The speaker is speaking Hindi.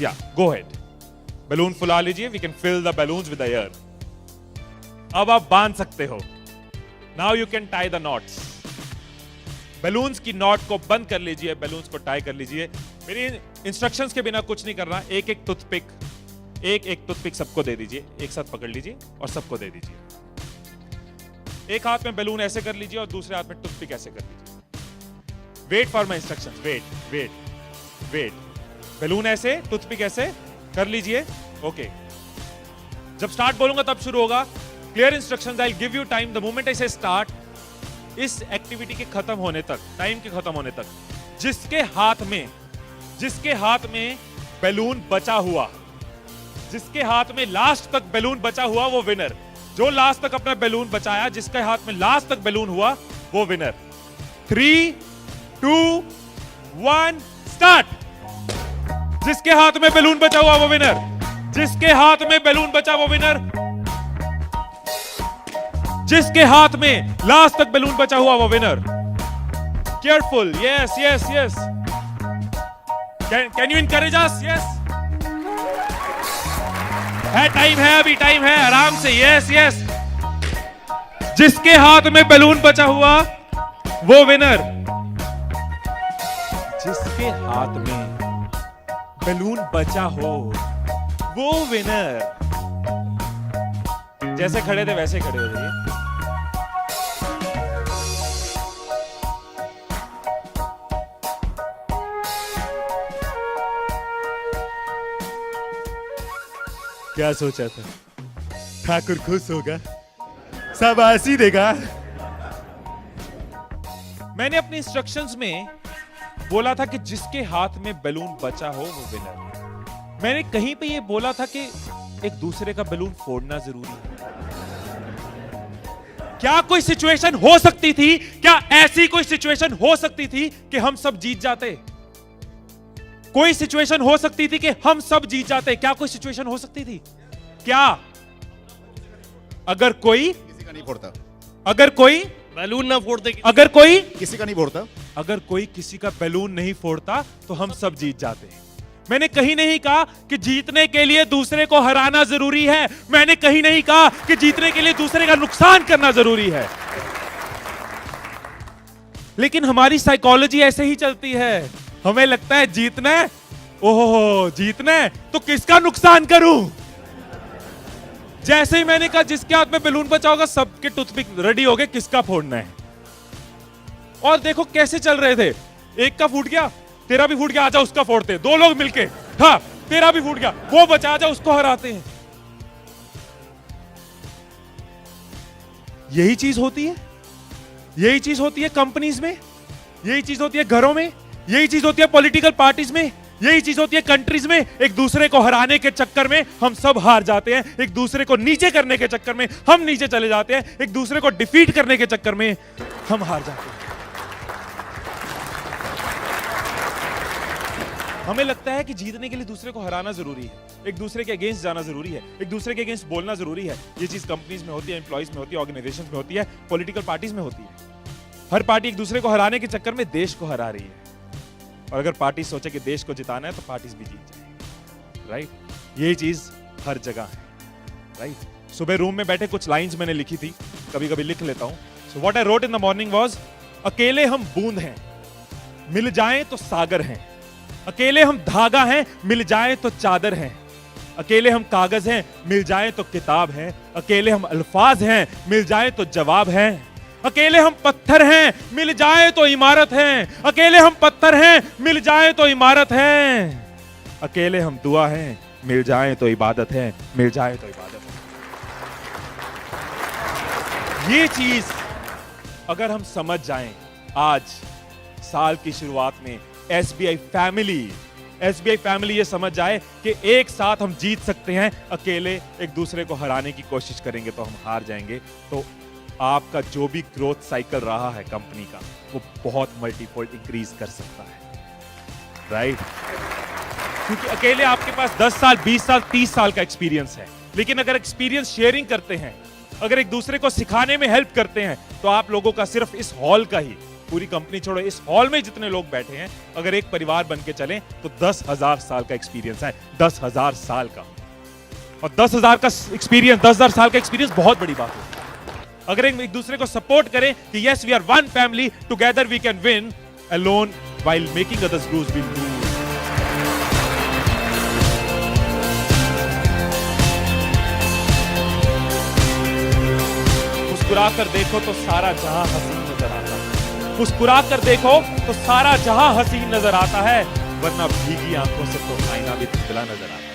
या गो हेड, बैलून फुला लीजिए, we can fill the balloons with air. अब आप बांध सकते हो। Now you can tie the knots. Balloons की नॉट को बंद कर लीजिए, बैलून्स को टाई कर लीजिए। मेरी इंस्ट्रक्शंस के बिना कुछ नहीं करना। एक एक टूथपिक सबको दे दीजिए, एक साथ पकड़ लीजिए और सबको दे दीजिए। एक हाथ में बैलून ऐसे कर लीजिए और दूसरे हाथ में टूथपिक ऐसे कर लीजिए। Wait for my instructions, wait. Balloon ऐसे, टूथपिक ऐसे कर लीजिए। ओके, जब स्टार्ट बोलूंगा तब शुरू होगा। Clear instructions, I give you time the moment I से स्टार्ट। इस एक्टिविटी के खत्म होने तक, टाइम के खत्म होने तक, जिसके हाथ में बैलून बचा हुआ, जिसके हाथ में लास्ट तक बैलून बचा हुआ, वो विनर। जो लास्ट तक अपना बैलून बचाया, जिसके हाथ में लास्ट तक बैलून हुआ, वो विनर। 3, 2, 1 स्टार्ट। जिसके हाथ में बैलून बचा हुआ वो विनर, जिसके हाथ में बैलून बचा वो विनर, जिसके हाथ में लास्ट तक बैलून बचा हुआ वो winner. Careful, yes. Can you encourage us? Yes, है, टाइम है, अभी टाइम है, आराम से। यस। जिसके हाथ में बैलून बचा हुआ वो विनर, जिसके हाथ में बैलून बचा हो वो विनर। जैसे खड़े थे वैसे खड़े हो जाइए। क्या सोचा था? ठाकुर खुश होगा, शाबाशी देगा। मैंने अपने इंस्ट्रक्शंस में बोला था कि जिसके हाथ में बैलून बचा हो वो विनर। मैंने कहीं पे ये बोला था कि एक दूसरे का बैलून फोड़ना जरूरी है। क्या कोई सिचुएशन हो सकती थी, क्या ऐसी कोई सिचुएशन हो सकती थी कि हम सब जीत जाते? कोई सिचुएशन हो सकती थी कि हम सब जीत जाते? क्या कोई सिचुएशन हो सकती थी? क्या? अगर कोई किसी का नहीं फोड़ता, अगर कोई बैलून ना फोड़ते, अगर कोई किसी का नहीं फोड़ता, अगर कोई किसी का बैलून नहीं फोड़ता तो हम सब जीत जाते। मैंने कहीं नहीं कहा कि जीतने के लिए दूसरे को हराना जरूरी है। मैंने कहीं नहीं कहा कि जीतने के लिए दूसरे का नुकसान करना जरूरी है। लेकिन हमारी साइकोलॉजी ऐसे ही चलती है। हमें लगता है जीतना है, ओहो जीतना है तो किसका नुकसान करूं। जैसे ही मैंने कहा जिसके हाथ में बैलून बचा होगा, सबके टूथपिक रेडी हो गए किसका फोड़ना है। और देखो कैसे चल रहे थे। एक का फूट गया, तेरा भी फूट गया, आजा उसका फोड़ते। दो लोग मिलके, हाँ तेरा भी फूट गया, वो बचा, आजा उसको हराते हैं। यही चीज होती है, यही चीज होती है कंपनीज में, यही चीज होती है घरों में, यही चीज होती है पॉलिटिकल पार्टीज में, यही चीज होती है कंट्रीज में। एक दूसरे को हराने के चक्कर में हम सब हार जाते हैं। एक दूसरे को नीचे करने के चक्कर में हम नीचे चले जाते हैं। एक दूसरे को डिफीट करने के चक्कर में हम हार जाते हैं। हमें लगता है कि जीतने के लिए दूसरे को हराना जरूरी है, एक दूसरे के अगेंस्ट जाना जरूरी है, एक दूसरे के अगेंस्ट बोलना जरूरी है। ये चीज कंपनीज में होती है, एम्प्लॉइज में होती है, ऑर्गेनाइजेशंस में होती है, पॉलिटिकल पार्टीज में होती है। हर पार्टी एक दूसरे को हराने के चक्कर में देश को हरा रही है। और अगर पार्टी सोचे कि देश को जिताना है तो पार्टीज भी जीत जाएंगी, राइट। यही चीज हर जगह है, राइट। सुबह रूम में बैठे कुछ लाइंस मैंने लिखी थी, कभी कभी लिख लेता हूं। So what I wrote in the morning was, अकेले हम बूंद हैं, मिल जाएं तो सागर हैं। अकेले हम धागा हैं, मिल जाएं तो चादर हैं। अकेले हम कागज हैं, मिल जाएं तो किताब है। अकेले हम अल्फाज हैं, मिल जाएं तो जवाब है। अकेले हम पत्थर हैं, मिल जाए तो इमारत है। अकेले हम पत्थर हैं, मिल जाए तो इमारत है। अकेले हम दुआ हैं, मिल जाए तो इबादत है, मिल जाए तो इबादत है। ये चीज अगर हम समझ जाएं आज साल की शुरुआत में, एसबीआई फैमिली ये समझ जाए कि एक साथ हम जीत सकते हैं, अकेले एक दूसरे को हराने की कोशिश करेंगे तो हम हार जाएंगे। तो आपका जो भी ग्रोथ साइकिल रहा है कंपनी का, वो बहुत मल्टीफोल्ड इंक्रीज कर सकता है, राइट। क्योंकि अकेले आपके पास 10 साल, 20 साल, 30 साल का एक्सपीरियंस है। लेकिन अगर एक्सपीरियंस शेयरिंग करते हैं, अगर एक दूसरे को सिखाने में हेल्प करते हैं, तो आप लोगों का सिर्फ इस हॉल का ही पूरी कंपनी छोड़ो, इस हॉल में जितने लोग बैठे हैं, अगर एक परिवार बन के चलें तो 10,000 साल का एक्सपीरियंस है, 10,000 साल का। और 10,000 का एक्सपीरियंस, 10,000 साल का एक्सपीरियंस बहुत बड़ी बात है। अगर एक दूसरे को सपोर्ट करें कि yes we are one family, together we can win, alone while making others lose will lose. मुस्कुरा कर देखो तो सारा जहां हसीन नजर आता है, मुस्कुरा कर देखो तो सारा जहां हसीन नजर आता है, वरना भीगी आंखों से तो आईना भी धुंधला नजर आता है।